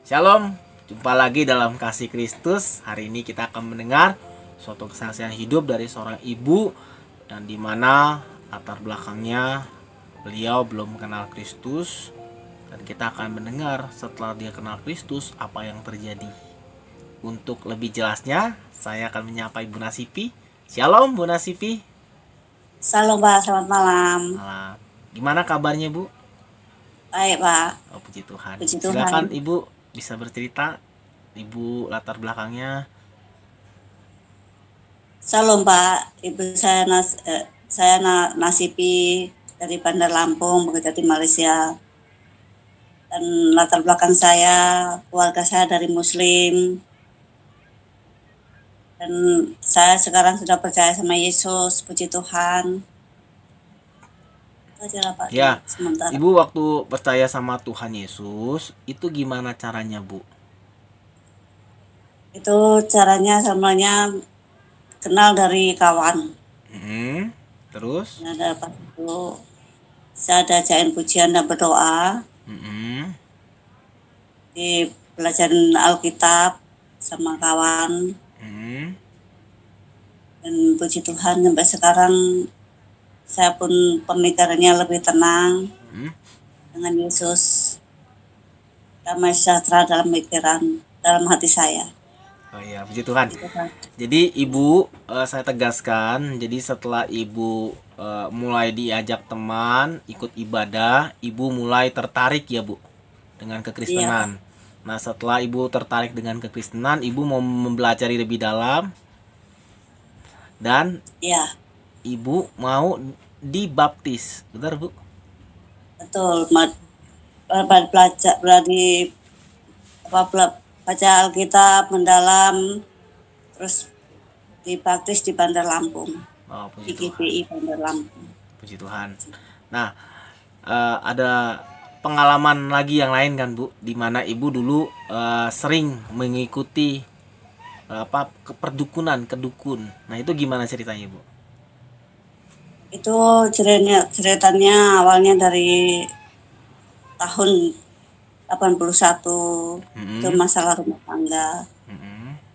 Shalom, jumpa lagi dalam Kasih Kristus. Hari ini kita akan mendengar suatu kesaksian hidup dari seorang ibu dan di mana latar belakangnya beliau belum kenal Kristus, dan kita akan mendengar setelah dia kenal Kristus apa yang terjadi. Untuk lebih jelasnya, saya akan menyapa Ibu Nasipi. Shalom Bu Nasipi. Halo Pak, selamat malam. Malam. Gimana kabarnya Bu? Baik Pak, Oh, puji Tuhan. puji Tuhan. Silakan Ibu bisa bercerita, Ibu latar belakangnya. Salam Pak, Ibu saya Nasipi dari Bandar Lampung, bekerja di Malaysia. Dan latar belakang keluarga saya dari Muslim. Dan saya sekarang sudah percaya sama Yesus, puji Tuhan. Itu aja lah Pak, Ya, sementara. Ibu waktu percaya sama Tuhan Yesus, itu gimana caranya, Bu? Itu caranya semuanya kenal dari kawan. Terus? Nah, dapat itu saya ada ajakin pujian dan berdoa. Di pelajaran Alkitab sama kawan. Dan puji Tuhan sampai sekarang saya pun pemikirannya lebih tenang dengan Yesus, damai sejahtera dalam pikiran, dalam hati saya. Oh iya, puji Tuhan. Jadi Ibu, saya tegaskan, jadi setelah Ibu mulai diajak teman ikut ibadah, Ibu mulai tertarik ya Bu dengan kekristenan. Iya. Nah, setelah Ibu tertarik dengan kekristenan, Ibu mau mempelajari lebih dalam dan Iya. Ibu mau dibaptis, benar Bu? Betul. Belajar berani baca Alkitab mendalam, terus dibaptis di Bandar Lampung. Oh, Di puji Tuhan. GPI Bandar Lampung. Puji Tuhan. Nah, ada pengalaman lagi yang lain kan Bu, di mana Ibu dulu sering mengikuti perdukunan, kedukun. Nah, itu gimana ceritanya Bu? Itu ceritanya awalnya dari tahun 81. Itu masalah rumah tangga.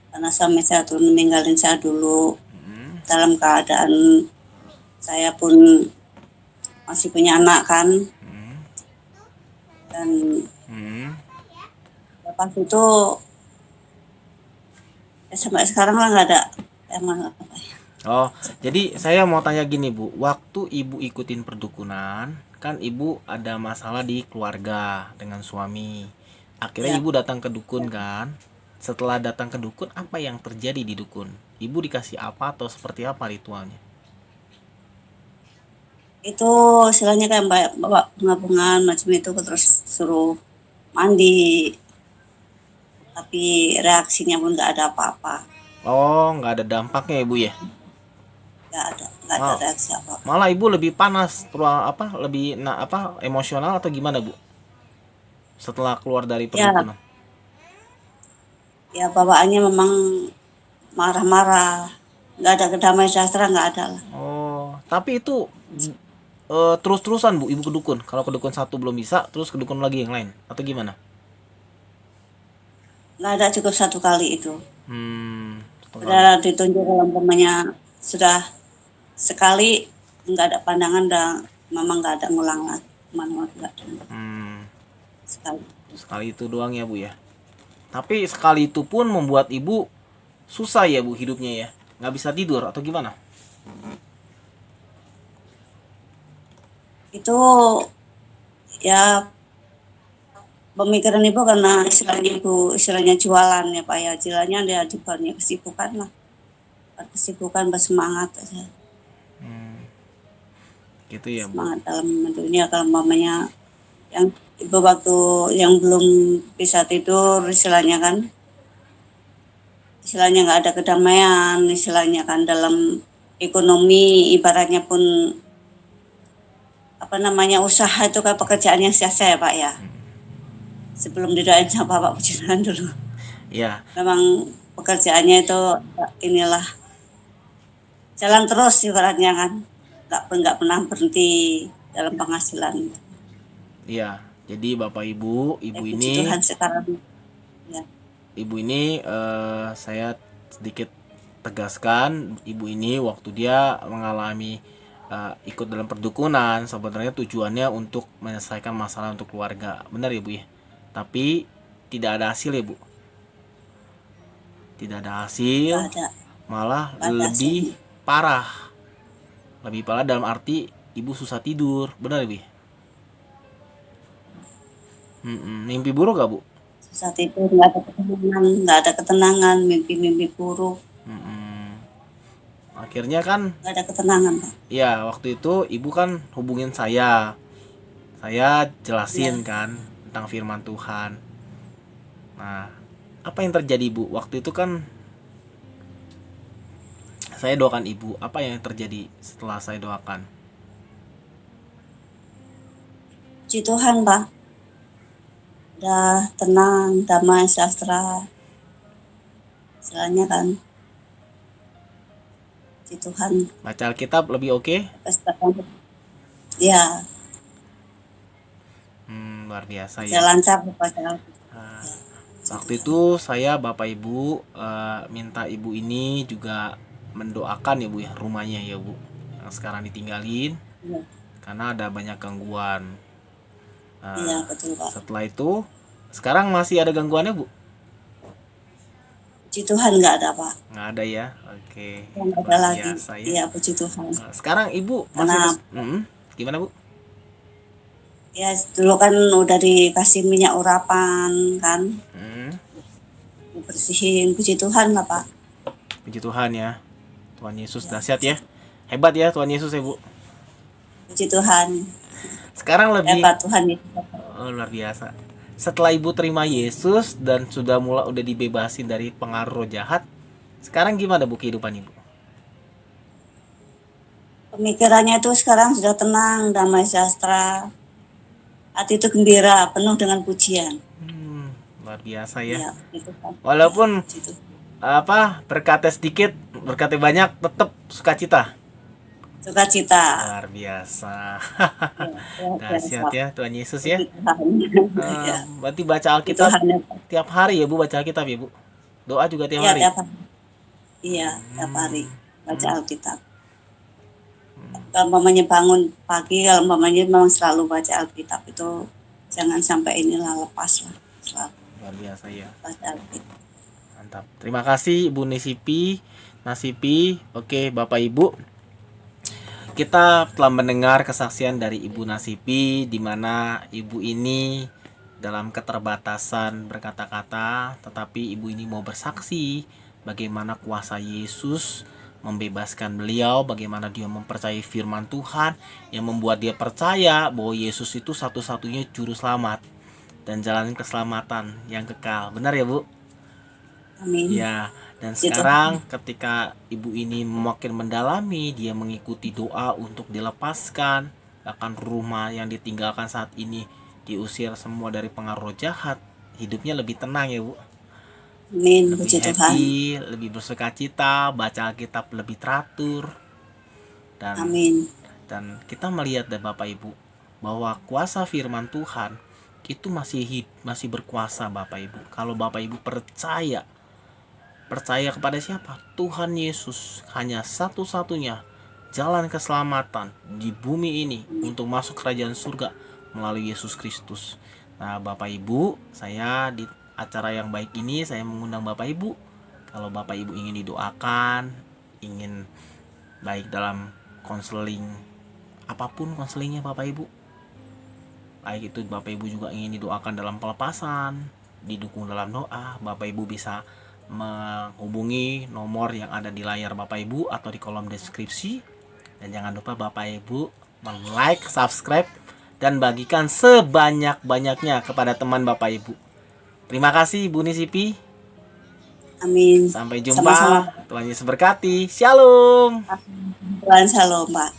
Karena suami saya tuh meninggalin saya dulu. Dalam keadaan saya pun masih punya anak kan. Dan lepas itu sampai sekarang lah nggak ada emang apa ya. Oh, jadi saya mau tanya gini Bu, waktu Ibu ikutin perdukunan, kan Ibu ada masalah di keluarga dengan suami. Akhirnya Ya, Ibu datang ke dukun kan? Setelah datang ke dukun, apa yang terjadi di dukun? Ibu dikasih apa atau seperti apa ritualnya? itu istilahnya kayak bawa bunga-bungaan macam itu, terus suruh mandi, tapi reaksinya pun nggak ada apa-apa. Oh, nggak ada dampaknya ya Bu ya? Nggak ada Oh, reaksi apa. malah Ibu lebih panas, lebih emosional atau gimana Bu? Setelah keluar dari Ya, perdukunan. ya bawaannya memang marah-marah, nggak ada kedamaian sejahtera, nggak ada lah. Oh, tapi itu terus-terusan Bu, Ibu ke dukun. Kalau ke dukun satu belum bisa, terus ke dukun lagi yang lain atau gimana? Nggak ada, cukup satu kali itu. Satu kali. Udah ditunjuk kalau umpamanya sudah sekali nggak ada pandangan, dan memang nggak ada ngulang lagi. Manual nggak ada sekali. Sekali itu doang ya Bu ya. Tapi sekali itu pun membuat Ibu susah ya Bu hidupnya ya. Nggak bisa tidur atau gimana? Itu ya pemikiran ibu karena istilahnya jualan ya Pak ya, istilahnya dia di banyak kesibukan lah, kesibukan bersemangat aja, Gitu ya Bu. semangat dalam dunia. Kalau mamanya yang ibu waktu yang belum bisa tidur, istilahnya nggak ada kedamaian, istilahnya kan dalam ekonomi, ibaratnya pun usaha itu kan pekerjaan yang sia-sia ya Pak ya. Sebelum didoain sama Bapak puji Tuhan dulu, Iya. memang pekerjaannya itu inilah jalan terus ibaratnya kan, nggak pernah berhenti dalam penghasilan. Iya. Jadi Bapak Ibu, Ya, Ibu puji ini Tuhan sekarang. ibu ini saya sedikit tegaskan, ibu ini waktu dia mengalami ikut dalam perdukunan sebenarnya tujuannya untuk menyelesaikan masalah untuk keluarga, benar ya bu ya, tapi tidak ada hasil ya bu, tidak ada hasil, Nggak ada, malah nggak ada lebih hasilnya. parah, lebih parah dalam arti ibu susah tidur, benar ya bu ya? Mimpi buruk gak bu? Susah tidur, nggak ada ketenangan, mimpi-mimpi buruk, Mm-mm. Akhirnya kan nggak ada ketenangan, Pak. ya waktu itu ibu kan hubungin saya Ya, jelasin kan tentang firman Tuhan. Nah, apa yang terjadi bu? Waktu itu kan saya doakan ibu. Apa yang terjadi setelah saya doakan? puji Tuhan, Pak. Udah tenang, damai, sejahtera. Istilahnya kan, puji Tuhan. Baca Alkitab lebih oke? Ya, Luar biasa bisa ya. lancar baca Alkitab. Nah, Ya, puji waktu Tuhan. itu saya bapak ibu minta ibu ini juga mendoakan ya bu ya rumahnya ya bu yang sekarang ditinggalin Ya, karena ada banyak gangguan. iya, Nah, betul, Pak. setelah itu sekarang masih ada gangguannya bu? Puji Tuhan nggak ada, Pak. Nggak ada ya, oke, Nggak ada luar lagi. biasa ya. Iya, puji Tuhan. Sekarang ibu masih Karena gimana bu? ya dulu kan udah dikasih minyak urapan kan, Hmm, dibersihin. Puji Tuhan lah, Pak. Puji Tuhan ya, Tuhan Yesus Ya, dahsyat puji ya, hebat ya Tuhan Yesus ya bu. puji Tuhan. Sekarang lebih Hebat Tuhan itu. luar biasa. Setelah ibu terima Yesus dan udah dibebasin dari pengaruh roh jahat, sekarang gimana bu kehidupan ibu? Pemikirannya itu sekarang sudah tenang, damai, sejahtera. Hati itu gembira, penuh dengan pujian. Luar biasa ya. Ya, itu kan. Walaupun Puji Tuhan. berkata sedikit, berkata banyak, tetap sukacita. Sukacita. Luar biasa. Ya, luar Dahsyat biasa. ya Tuhan Yesus ya. Puji Tuhan. Ya, Berarti baca puji Alkitab Tuhan. tiap hari ya bu, baca Alkitab ya bu. Doa juga tiap Iya, hari. tiap hari. Iya, tiap hari baca Alkitab. Kalau umpamanya bangun pagi, kalau umpamanya memang selalu baca Alkitab itu jangan sampai inilah lepas lah, selalu Luar biasa ya. baca Alkitab. Mantap. Terima kasih Ibu Nasipi. Oke, Bapak Ibu. Kita telah mendengar kesaksian dari Ibu Nasipi di mana ibu ini dalam keterbatasan berkata-kata, tetapi ibu ini mau bersaksi bagaimana kuasa Yesus membebaskan beliau, bagaimana dia mempercayai firman Tuhan yang membuat dia percaya bahwa Yesus itu satu-satunya juru selamat dan jalan keselamatan yang kekal. Benar ya, Bu? Amin. Ya, dan Gitu. sekarang ketika ibu ini makin mendalami, dia mengikuti doa untuk dilepaskan, bahkan rumah yang ditinggalkan saat ini diusir semua dari pengaruh jahat, hidupnya lebih tenang ya bu, Amin. lebih Puji Tuhan. happy, lebih bersukacita, baca Alkitab lebih teratur, dan Amin. kita melihat dari Bapak Ibu bahwa kuasa firman Tuhan itu masih berkuasa Bapak Ibu. Kalau Bapak Ibu percaya kepada siapa? Tuhan Yesus, hanya satu-satunya jalan keselamatan di bumi ini untuk masuk kerajaan surga melalui Yesus Kristus. Nah, Bapak Ibu, saya di acara yang baik ini saya mengundang Bapak Ibu. Kalau Bapak Ibu ingin didoakan, ingin baik dalam konseling, apapun konselingnya Bapak Ibu. Baik itu Bapak Ibu juga ingin didoakan dalam pelepasan, didukung dalam doa, Bapak Ibu bisa menghubungi nomor yang ada di layar Bapak Ibu atau di kolom deskripsi. Dan jangan lupa Bapak Ibu like, subscribe, dan bagikan sebanyak-banyaknya kepada teman Bapak Ibu. Terima kasih Ibu Nisipi. Amin. Sampai jumpa. Sama-sama. Tuhan Yesus berkati. Shalom. Tuhan shalom, Pak.